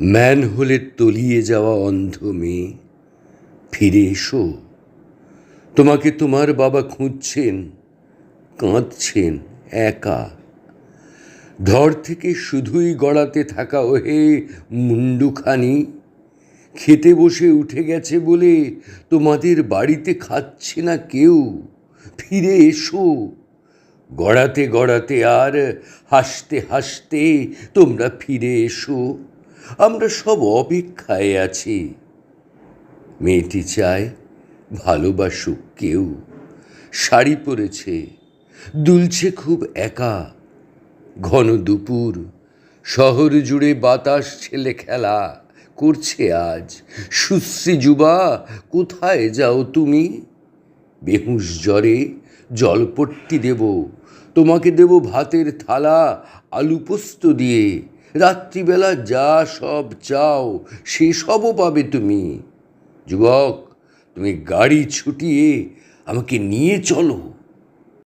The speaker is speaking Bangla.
ম্যানহোলের তলিয়ে যাওয়া অন্ধ মেয়ে, ফিরে এসো। তোমাকে তোমার বাবা খুঁজছেন, কাঁদছেন একা। ধর থেকে শুধুই গড়াতে থাকা ওহে মুন্ডুখানি, খেতে বসে উঠে গেছে বলে তোমাদের বাড়িতে খাচ্ছে না কেউ। ফিরে এসো। গড়াতে গড়াতে আর হাসতে হাসতে তোমরা ফিরে এসো। আমরা সব অপেক্ষায় আছি। মেয়েটি চায় ভালোবাসুক কেউ। শাড়ি পরেছে, দুলছে খুব একা। ঘন দুপুর, শহর জুড়ে বাতাস ছেলে খেলা করছে আজ। সুশ্রী যুবা, কোথায় যাও তুমি? বেহুশ জ্বরে জলপট্টি দেব, তোমাকে দেব ভাতের থালা আলু পোস্ত দিয়ে। রাত্রিবেলা যা সব চাও সেসবও পাবে তুমি। যুবক, তুমি গাড়ি ছুটিয়ে আমাকে নিয়ে চলো।